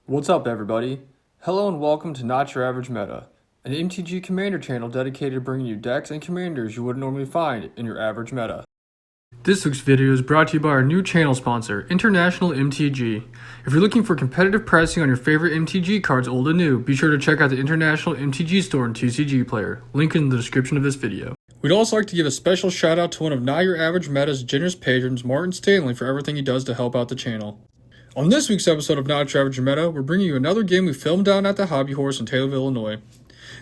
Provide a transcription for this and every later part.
What's up, everybody? Hello and welcome to Not Your Average Meta, an MTG Commander channel dedicated to bringing you decks and commanders you wouldn't normally find in your average meta. This week's video is brought to you by our new channel sponsor, International MTG. If you're looking for competitive pricing on your favorite MTG cards old and new, be sure to check out the International MTG store and TCG Player, link in the description of this video. We'd also like to give a special shout out to one of Not Your Average Meta's generous patrons, Martin Stanley, for everything he does to help out the channel. On this week's episode of Not Your Average Meta, we're bringing you another game we filmed down at the Hobby Horse in Taylorville, Illinois.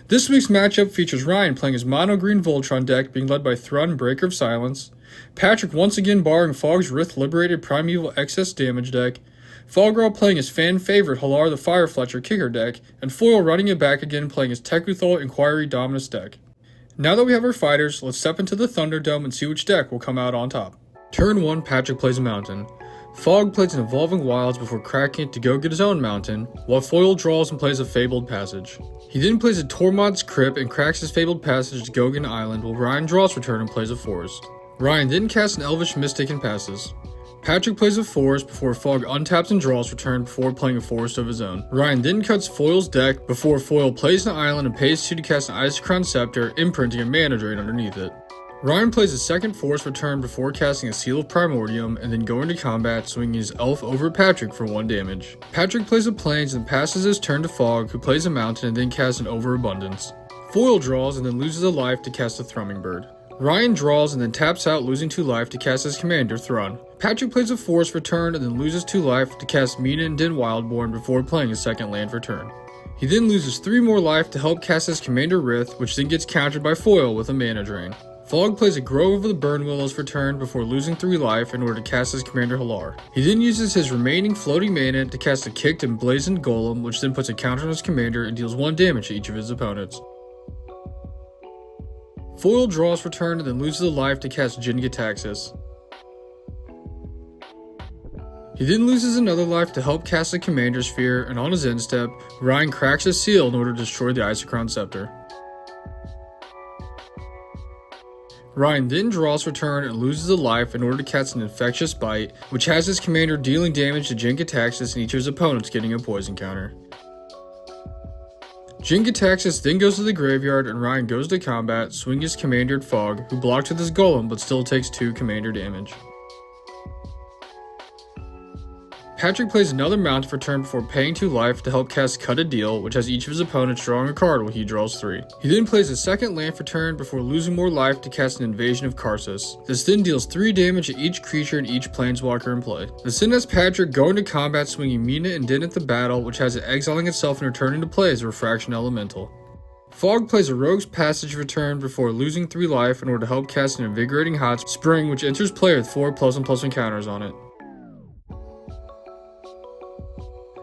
This week's matchup features Ryan playing his mono-green Voltron deck being led by Thrun, Breaker of Silence, Patrick once again borrowing Fogg's Rith Liberated Primeval excess damage deck, Fallgirl playing his fan favorite Hallar the Firefletcher kicker deck, and Foil running it back again playing his Tekuthal Inquiry Dominus deck. Now that we have our fighters, let's step into the Thunderdome and see which deck will come out on top. Turn 1, Patrick plays a mountain. Fogg plays an Evolving Wilds before cracking it to go get his own mountain, while Foil draws and plays a Fabled Passage. He then plays a Tormod's Crypt and cracks his Fabled Passage to go get an island, while Ryan draws return and plays a Forest. Ryan then casts an Elvish Mystic and passes. Patrick plays a Forest before Fogg untaps and draws return before playing a Forest of his own. Ryan then cuts Foil's deck before Foil plays an island and pays 2 to cast an Isochron Scepter, imprinting a mana drain underneath it. Ryan plays a second Force return before casting a Seal of Primordium and then going to combat, swinging his Elf over Patrick for 1 damage. Patrick plays a Plains and passes his turn to Fogg, who plays a Mountain and then casts an Overabundance. Foil draws and then loses a life to cast a Thrumming Bird. Ryan draws and then taps out, losing 2 life to cast his commander, Thrun. Patrick plays a Force return and then loses 2 life to cast Mina and Den Wildborn before playing a second land for turn. He then loses 3 more life to help cast his commander, Rith, which then gets countered by Foil with a mana drain. Fogg plays a Grove of the Burn Willows for turn before losing 3 life in order to cast his commander Hallar. He then uses his remaining floating mana to cast a Kicked and Blazoned Golem, which then puts a counter on his commander and deals 1 damage to each of his opponents. Foil draws for turn and then loses a life to cast Jin-Gitaxias. He then loses another life to help cast a Commander Sphere, and on his end step, Ryan cracks his seal in order to destroy the Isochron Scepter. Ryan then draws for turn and loses a life in order to cast an Infectious Bite, which has his commander dealing damage to Jin-Gitaxias and each of his opponents getting a poison counter. Jin-Gitaxias then goes to the graveyard and Ryan goes to combat, swinging his commander at Fogg, who blocks with his golem but still takes 2 commander damage. Patrick plays another Mountain for turn before paying 2 life to help cast Cut a Deal, which has each of his opponents drawing a card while he draws 3. He then plays a second land for turn before losing more life to cast an Invasion of Karsus. This then deals 3 damage to each creature and each planeswalker in play. This then has Patrick going to combat, swinging Mina and Den at the battle, which has it exiling itself and returning to play as a Refraction Elemental. Fogg plays a Rogue's Passage for turn before losing 3 life in order to help cast an Invigorating Hot Spring, which enters play with 4 +1/+1 counters on it.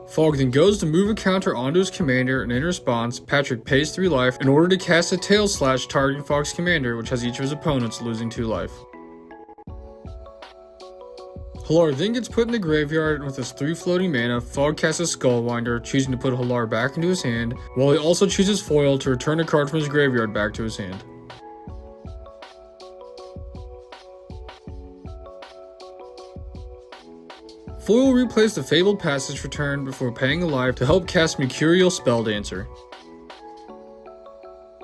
Fogg then goes to move a counter onto his commander, and in response, Patrick pays 3 life in order to cast a Tail Slash targeting Fogg's commander, which has each of his opponents losing 2 life. Hallar then gets put in the graveyard, and with his 3 floating mana, Fogg casts a Skullwinder, choosing to put Hallar back into his hand, while he also chooses Foil to return a card from his graveyard back to his hand. Foil replays the Fabled Passage for turn before paying a life to help cast Mercurial Spelldancer.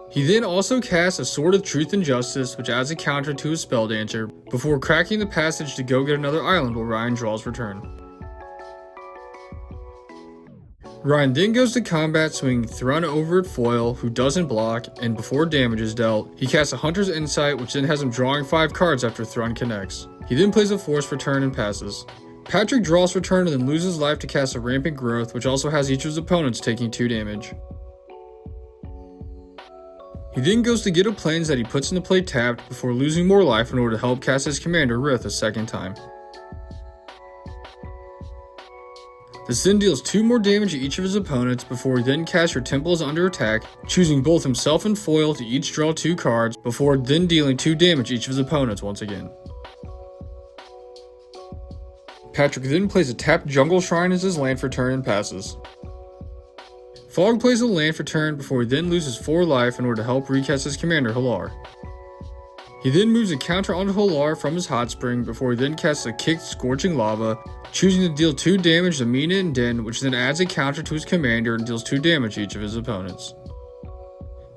He then also casts a Sword of Truth and Justice, which adds a counter to his Spelldancer, before cracking the passage to go get another island while Ryan draws for turn. Ryan then goes to combat, swinging Thrun over at Foil, who doesn't block, and before damage is dealt, he casts a Hunter's Insight, which then has him drawing 5 cards after Thrun connects. He then plays a Force for turn and passes. Patrick draws for turn and then loses life to cast a Rampant Growth, which also has each of his opponents taking 2 damage. He then goes to get a Plains that he puts into play tapped before losing more life in order to help cast his commander Rith a second time. This then deals 2 more damage to each of his opponents before he then casts your Temple is under attack, choosing both himself and Foil to each draw 2 cards before then dealing 2 damage to each of his opponents once again. Patrick then plays a tapped Jungle Shrine as his land for turn and passes. Fogg plays a land for turn before he then loses 4 life in order to help recast his commander Hallar. He then moves a counter onto Hallar from his hot spring before he then casts a kicked Scorching Lava, choosing to deal 2 damage to Mina and Din, which then adds a counter to his commander and deals 2 damage to each of his opponents.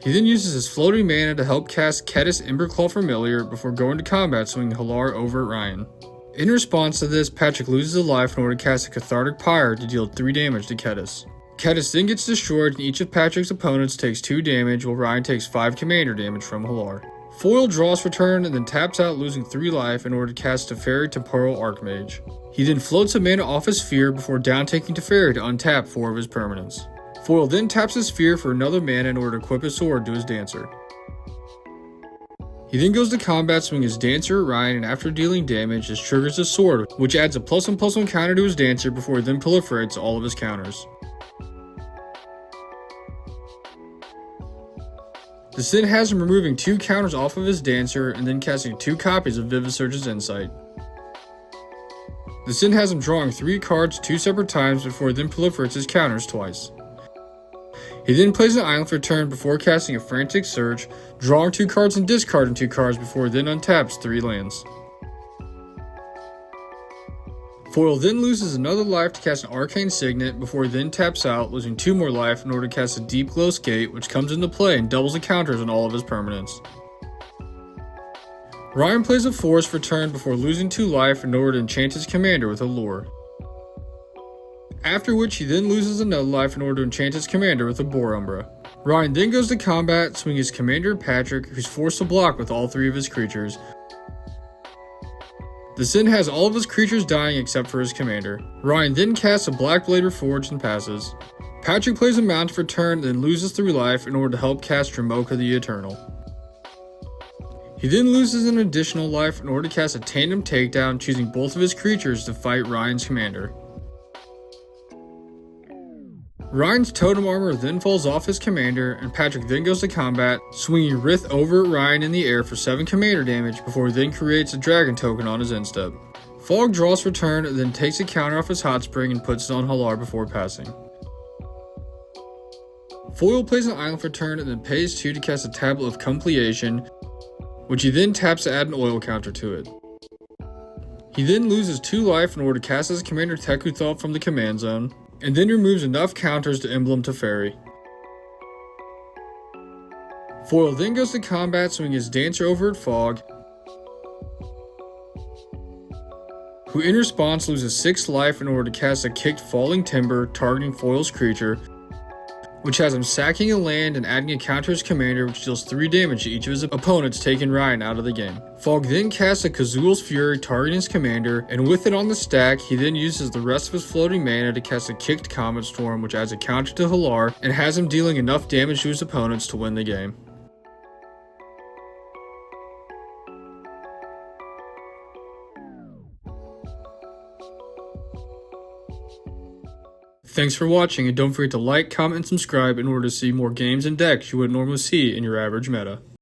He then uses his floating mana to help cast Kediss Emberclaw Familiar before going to combat, swinging Hallar over at Ryan. In response to this, Patrick loses a life in order to cast a Cathartic Pyre to deal 3 damage to Kediss. Kediss then gets destroyed and each of Patrick's opponents takes 2 damage while Ryan takes 5 commander damage from Hallar. Foil draws for turn and then taps out, losing 3 life in order to cast Teferi Temporal Archmage. He then floats a mana off his Sphere before down taking Teferi to untap 4 of his permanents. Foil then taps his Sphere for another mana in order to equip his sword to his Dancer. He then goes to combat, swinging his Dancer at Ryan, and after dealing damage, just triggers his sword, which adds a +1/+1 counter to his Dancer before he then proliferates all of his counters. This then has him removing 2 counters off of his Dancer and then casting 2 copies of Vivisearch's Insight. This then has him drawing 3 cards 2 separate times before he then proliferates his counters twice. He then plays an island for turn before casting a Frantic Search, drawing 2 cards and discarding 2 cards before he then untaps 3 lands. Foil then loses another life to cast an Arcane Signet before he then taps out, losing 2 more life in order to cast a Deep Glow Skate, which comes into play and doubles the counters on all of his permanents. Ryan plays a Forest for turn before losing 2 life in order to enchant his commander with a Lure. After which he then loses another life in order to enchant his commander with a Boar Umbra. Ryan then goes to combat, swinging his commander Patrick, who's forced to block with all 3 of his creatures. This then has all of his creatures dying except for his commander. Ryan then casts a Black Blade Reforged and passes. Patrick plays a Mount for turn, then loses 3 life in order to help cast Dramoka the Eternal. He then loses an additional life in order to cast a Tandem Takedown, choosing both of his creatures to fight Ryan's commander. Ryan's Totem Armor then falls off his commander, and Patrick then goes to combat, swinging Rith over at Ryan in the air for 7 commander damage before he then creates a Dragon token on his end step. Fog draws for turn and then takes a counter off his Hot Spring and puts it on Hallar before passing. Foil plays an island for turn and then pays 2 to cast a Tablet of Compleation, which he then taps to add an oil counter to it. He then loses 2 life in order to cast his commander Tekuthal from the command zone, and then removes enough counters to Emblem Teferi. Foil then goes to combat, swinging his Dancer over at Fog, who in response loses 6 life in order to cast a kicked Falling Timber targeting Foil's creature, which has him sacking a land and adding a counter to his commander, which deals 3 damage to each of his opponents, taking Ryan out of the game. Fog then casts a Kazul's Fury targeting his commander, and with it on the stack, he then uses the rest of his floating mana to cast a kicked Comet Storm, which adds a counter to Hallar, and has him dealing enough damage to his opponents to win the game. Thanks for watching, and don't forget to like, comment, and subscribe in order to see more games and decks you wouldn't normally see in your average meta.